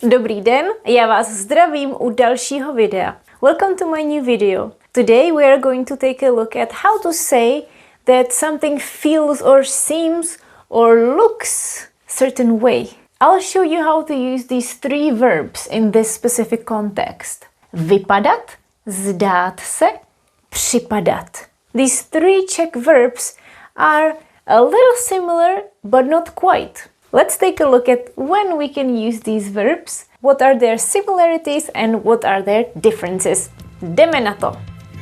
Dobrý den, já vás zdravím u dalšího videa. Welcome to my new video. Today we are going to take a look at how to say that something feels or seems or looks a certain way. I'll show you how to use these three verbs in this specific context. Vypadat, zdát se, připadat. These three Czech verbs are a little similar, but not quite. Let's take a look at when we can use these verbs, what are their similarities and what are their differences. Jdeme na to!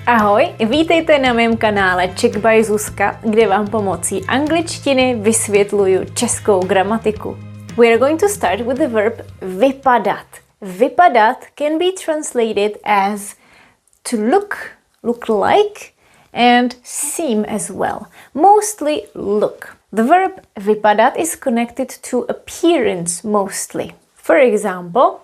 Ahoj, vítejte na mém kanále Czechbyzuzka, kde vám pomocí angličtiny vysvětluju českou gramatiku. We are going to start with the verb vypadat. Vypadat can be translated as to look like, and seem as well. Mostly look. The verb vypadat is connected to appearance mostly. For example,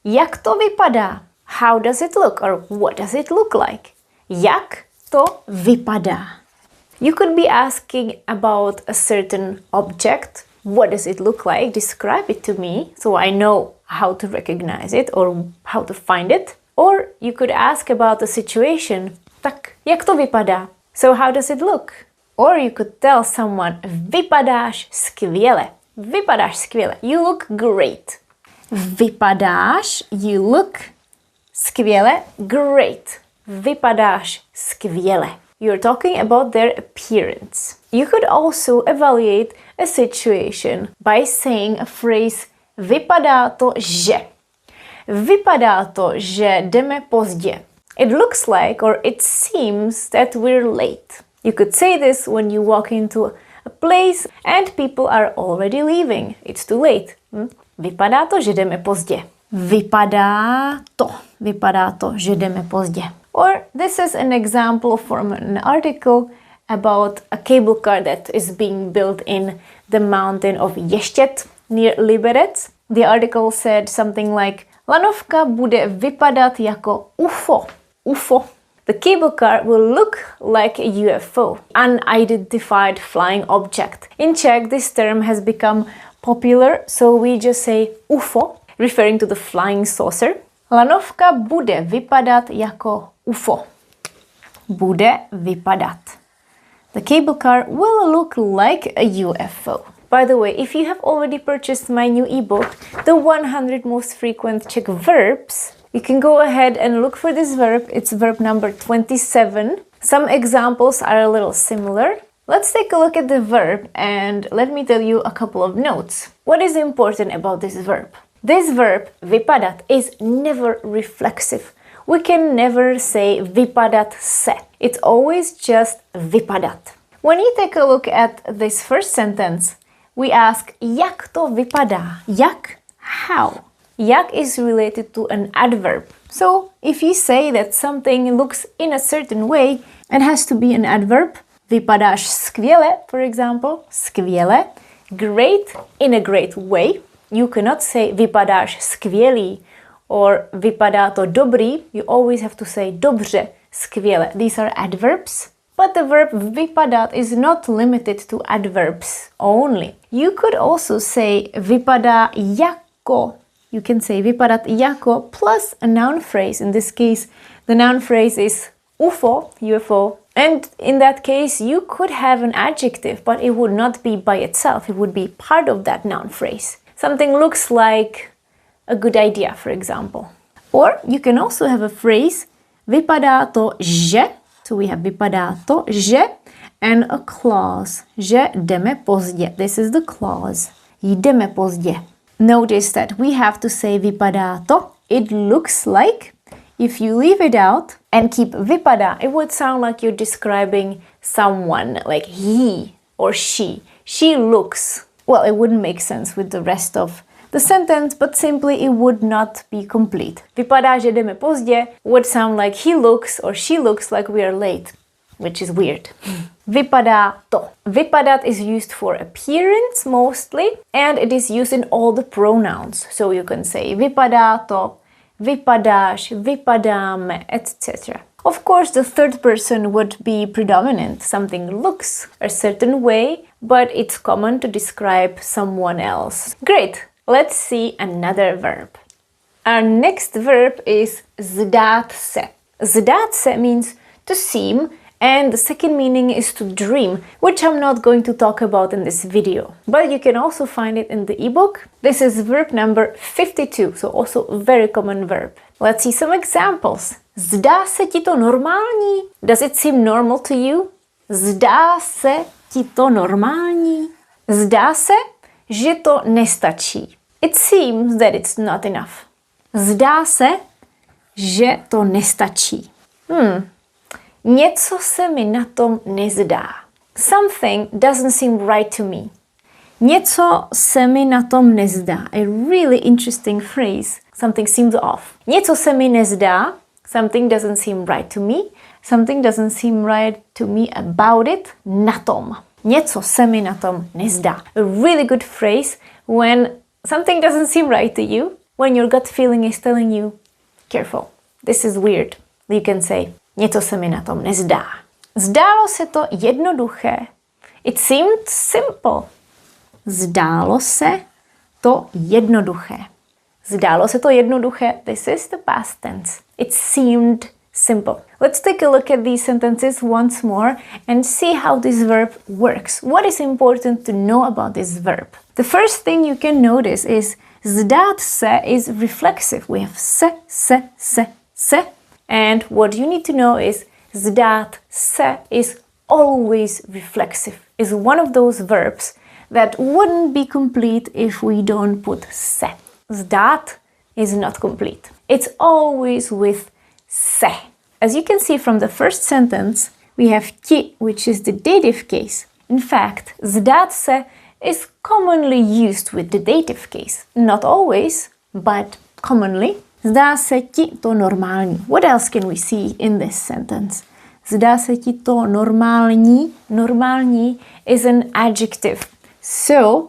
jak to vypadá? How does it look? Or what does it look like? Jak to vypadá? You could be asking about a certain object. What does it look like? Describe it to me so I know how to recognize it or how to find it. Or you could ask about a situation. Tak, jak to vypadá? So how does it look? Or you could tell someone, vypadáš skvěle. Vypadáš skvěle. You look great. Vypadáš, you look skvěle, great. Vypadáš skvěle. You're talking about their appearance. You could also evaluate a situation by saying a phrase vypadá to, že. Vypadá to, že jdeme pozdě. It looks like or it seems that we're late. You could say this when you walk into a place and people are already leaving. It's too late. Vypadá to, že jdeme pozdě. Vypadá to, že jdeme pozdě. Or this is an example from an article about a cable car that is being built in the mountain of Ještěd near Liberec. The article said something like lanovka bude vypadat jako UFO. UFO. The cable car will look like a UFO, unidentified flying object. In Czech, this term has become popular, so we just say UFO, referring to the flying saucer. Lanovka bude vypadat jako UFO. Bude vypadat. The cable car will look like a UFO. By the way, if you have already purchased my new ebook, The 100 Most Frequent Czech Verbs, you can go ahead and look for this verb. It's verb number 27. Some examples are a little similar. Let's take a look at the verb and let me tell you a couple of notes. What is important about this verb? This verb, vypadat, is never reflexive. We can never say vypadat se. It's always just vypadat. When you take a look at this first sentence, we ask jak to vypadá? Jak? How? Jak is related to an adverb. So, if you say that something looks in a certain way, it has to be an adverb. Vypadáš skvěle, for example. Skvěle. Great, in a great way. You cannot say vypadáš skvělý or vypadá to dobrý. You always have to say dobře, skvěle. These are adverbs. But the verb vypadat is not limited to adverbs only. You could also say vypadá jako. You can say vypadat jako plus a noun phrase. In this case, the noun phrase is UFO, UFO. And in that case, you could have an adjective, but it would not be by itself. It would be part of that noun phrase. Something looks like a good idea, for example. Or you can also have a phrase vypadá to, že. So we have vypadá to, že, and a clause. Že jdeme pozdě. This is the clause. Jdeme pozdě. Notice that we have to say vypadá to. It looks like. If you leave it out and keep vypadá, it would sound like you're describing someone, like he or she. She looks. Well, it wouldn't make sense with the rest of the sentence, but simply it would not be complete. Vypadá, že jdeme pozdě would sound like he looks or she looks like we are late, which is weird. Vypadá to. Vypadat is used for appearance mostly, and it is used in all the pronouns. So you can say vypadá to, vypadáš, vypadáme, etc. Of course, the third person would be predominant. Something looks a certain way, but it's common to describe someone else. Great! Let's see another verb. Our next verb is zdát se. Zdát se means to seem, and the second meaning is to dream, which I'm not going to talk about in this video. But you can also find it in the ebook. This is verb number 52, so also a very common verb. Let's see some examples. Zdá se ti to normální? Does it seem normal to you? Zdá se ti to normální? Zdá se, že to nestačí. It seems that it's not enough. Zdá se, že to nestačí. Něco se mi na tom nezdá. Something doesn't seem right to me. Něco se mi na tom nezdá. A really interesting phrase. Something seems off. Něco se mi nezdá. Something doesn't seem right to me. Something doesn't seem right to me about it. Na tom. Něco se mi na tom nezdá. A really good phrase when something doesn't seem right to you. When your gut feeling is telling you, careful, this is weird. You can say, něco se mi na tom nezdá. Zdálo se to jednoduché. It seemed simple. Zdálo se to jednoduché. Zdálo se to jednoduché. This is the past tense. It seemed simple. Let's take a look at these sentences once more and see how this verb works. What is important to know about this verb? The first thing you can notice is zdát se is reflexive. We have se. And what you need to know is zdát se is always reflexive. Is one of those verbs that wouldn't be complete if we don't put se. Zdát is not complete. It's always with se. As you can see from the first sentence, we have ti, which is the dative case. In fact, zdát se is commonly used with the dative case. Not always, but commonly. Zdá se ti to normální. What else can we see in this sentence? Zdá se ti to normální. Normální is an adjective. So,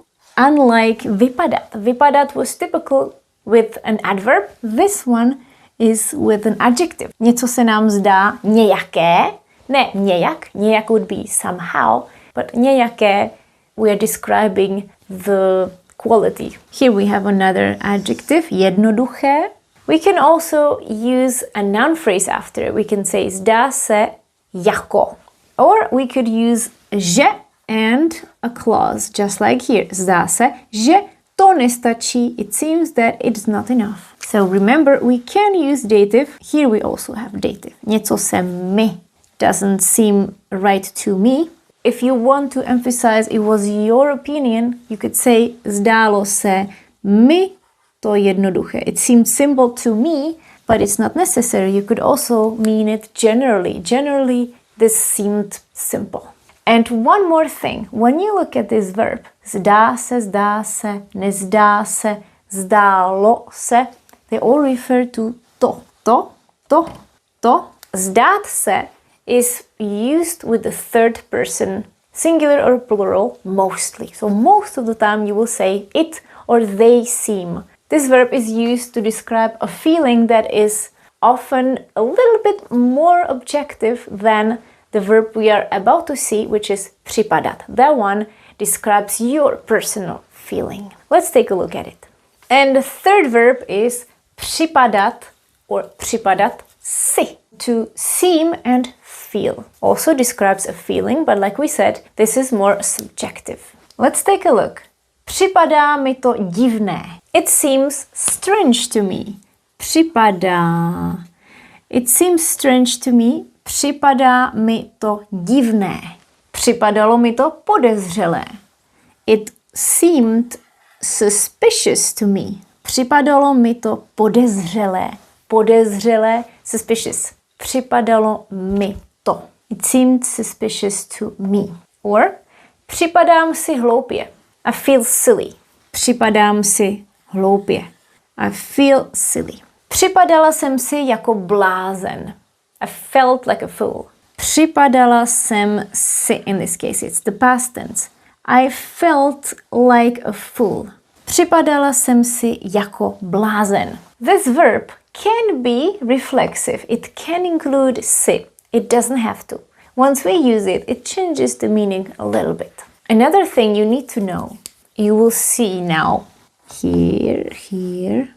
unlike vypadat. Vypadat was typical with an adverb. This one is with an adjective. Něco se nám zdá nějaké. Ne nějak. Nějak would be somehow. But nějaké, we are describing the quality. Here we have another adjective. Jednoduché. We can also use a noun phrase after. We can say zdá se jako. Or we could use že and a clause, just like here. Zdá se, že to nestačí. It seems that it's not enough. So remember, we can use dative. Here we also have dative. Něco se mi doesn't seem right to me. If you want to emphasize it was your opinion, you could say zdálo se mi to jednoduché. It seemed simple to me, but it's not necessary. You could also mean it generally. Generally, this seemed simple. And one more thing. When you look at this verb, zdá se, nezdá se, zdálo se, they all refer to to. Zdát se is used with the third person, singular or plural, mostly. So most of the time you will say it or they seem. This verb is used to describe a feeling that is often a little bit more objective than the verb we are about to see, which is připadat. That one describes your personal feeling. Let's take a look at it. And the third verb is připadat or připadat si. To seem and feel. Also describes a feeling, but like we said, this is more subjective. Let's take a look. Připadá mi to divné. It seems strange to me. Připadá. It seems strange to me. Připadá mi to divné. Připadalo mi to podezřelé. It seemed suspicious to me. Připadalo mi to podezřelé. Podezřelé, suspicious. Připadalo mi to. It seemed suspicious to me. Or připadám si hloupě. I feel silly. Připadám si hloupě. I feel silly. Připadala jsem si jako blázen. I felt like a fool. Připadala jsem si, in this case it's the past tense. I felt like a fool. Připadala jsem si jako blázen. This verb can be reflexive. It can include si. It doesn't have to. Once we use it, it changes the meaning a little bit. Another thing you need to know, you will see now here, here,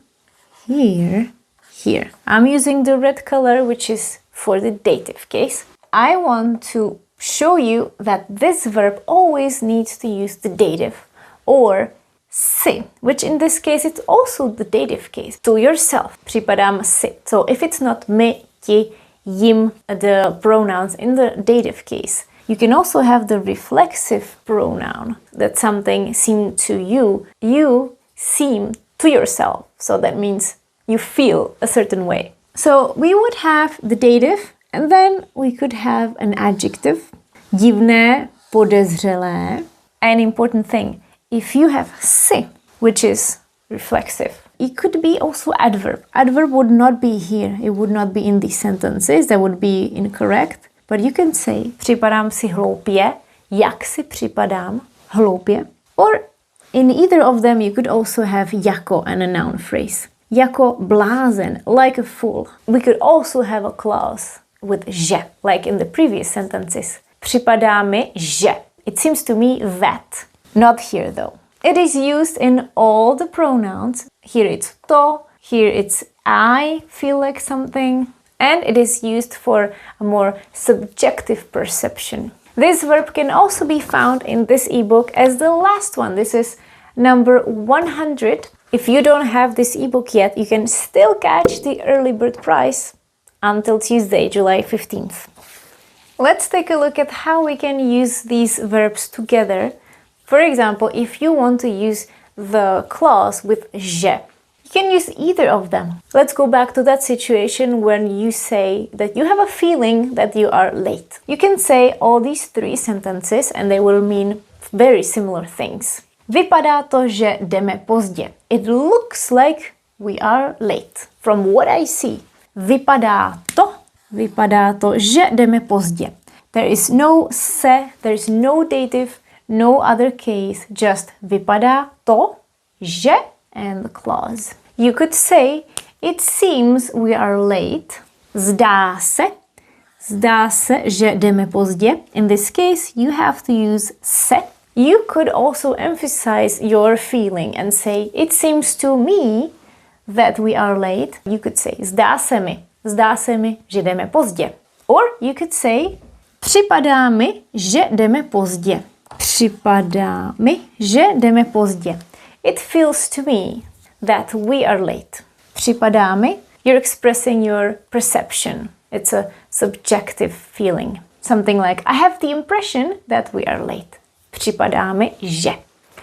here, here. I'm using the red color, which is for the dative case. I want to show you that this verb always needs to use the dative or si, which in this case it's also the dative case. To yourself. Připadám si. So if it's not my, ti, jim, the pronouns in the dative case, you can also have the reflexive pronoun that something seemed to you. You seem to yourself. So that means you feel a certain way. So we would have the dative and then we could have an adjective. Divné, podezřelé. An important thing. If you have si, which is reflexive, it could be also adverb. Adverb would not be here. It would not be in these sentences. That would be incorrect. But you can say připadám si hloupě, jak si připadám hloupě. Or in either of them you could also have jako and a noun phrase. Jako blázen, like a fool. We could also have a clause with že, like in the previous sentences. Připadá mi, že. It seems to me that. Not here though. It is used in all the pronouns. Here it's to, here it's I feel like something. And it is used for a more subjective perception. This verb can also be found in this ebook as the last one. This is number 100. If you don't have this ebook yet, you can still catch the early bird prize until Tuesday, July 15th. Let's take a look at how we can use these verbs together. For example, if you want to use the clause with že, you can use either of them. Let's go back to that situation when you say that you have a feeling that you are late. You can say all these three sentences and they will mean very similar things. Vypadá to, že jdeme pozdě. It looks like we are late. From what I see. Vypadá to, že jdeme pozdě. There is no se, there is no dative, no other case, just vypadá to, že and the clause. You could say, it seems we are late. Zdá se, že jdeme pozdě. In this case, you have to use se. You could also emphasize your feeling and say, it seems to me that we are late. You could say, zdá se mi, že jdeme pozdě. Or you could say, připadá mi, že jdeme pozdě. Připadá mi, že jdeme pozdě. It feels to me that we are late. Připadá mi, you're expressing your perception. It's a subjective feeling. Something like, I have the impression that we are late. Připadá mi, že.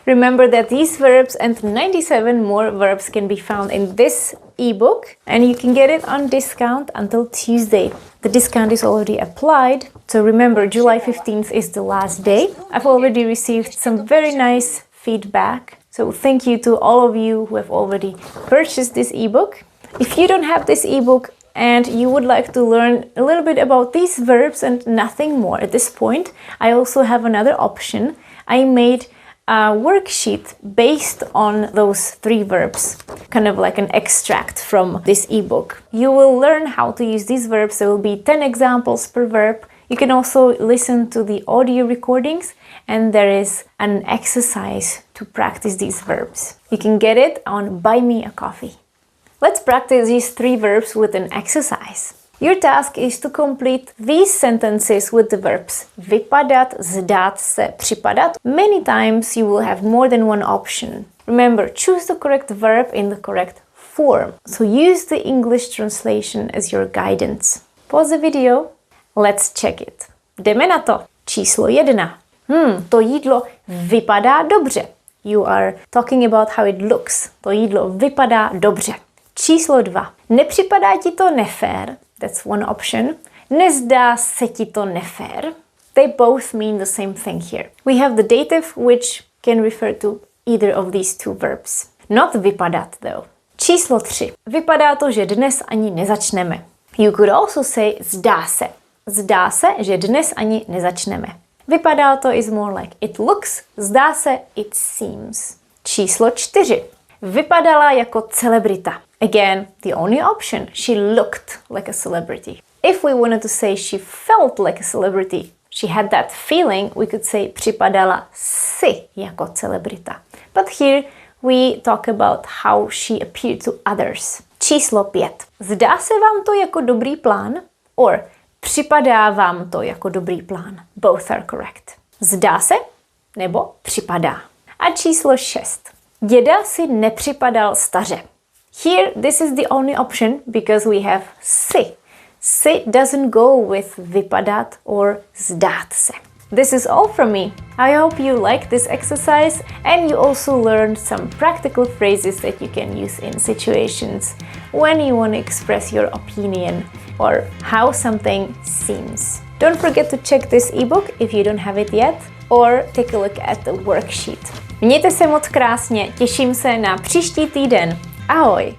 Remember that these verbs and 97 more verbs can be found in this ebook and you can get it on discount until Tuesday. The discount is already applied, so remember July 15th is the last day. I've already received some very nice feedback, so thank you to all of you who have already purchased this ebook. If you don't have this ebook and you would like to learn a little bit about these verbs and nothing more at this point, I also have another option. I made a worksheet based on those three verbs, kind of like an extract from this ebook. You will learn how to use these verbs. There will be 10 examples per verb. You can also listen to the audio recordings and there is an exercise to practice these verbs. You can get it on Buy Me a Coffee. Let's practice these three verbs with an exercise. Your task is to complete these sentences with the verbs vypadat, zdát se, připadat. Many times you will have more than one option. Remember, choose the correct verb in the correct form. So use the English translation as your guidance. Pause the video. Let's check it. Jdeme na to. Číslo 1. To jídlo vypadá dobře. You are talking about how it looks. To jídlo vypadá dobře. Číslo 2. Nepřipadá ti to nefér? That's one option. Nezdá se ti to nefér? They both mean the same thing here. We have the dative, which can refer to either of these two verbs. Not vypadat, though. Číslo 3. Vypadá to, že dnes ani nezačneme. You could also say zdá se. Zdá se, že dnes ani nezačneme. Vypadá to is more like it looks. Zdá se, it seems. Číslo 4. Vypadala jako celebrita. Again, the only option. She looked like a celebrity. If we wanted to say she felt like a celebrity, she had that feeling, we could say připadala si jako celebrita. But here we talk about how she appeared to others. Číslo 5. Zdá se vám to jako dobrý plán? Or připadá vám to jako dobrý plán? Both are correct. Zdá se nebo připadá. A číslo 6. Děda si nepřipadal staře. Here, this is the only option because we have si. Si doesn't go with vypadat or zdát se. This is all from me. I hope you liked this exercise and you also learned some practical phrases that you can use in situations when you want to express your opinion or how something seems. Don't forget to check this ebook if you don't have it yet or take a look at the worksheet. Mějte se moc krásně, těším se na příští týden. Ahoj!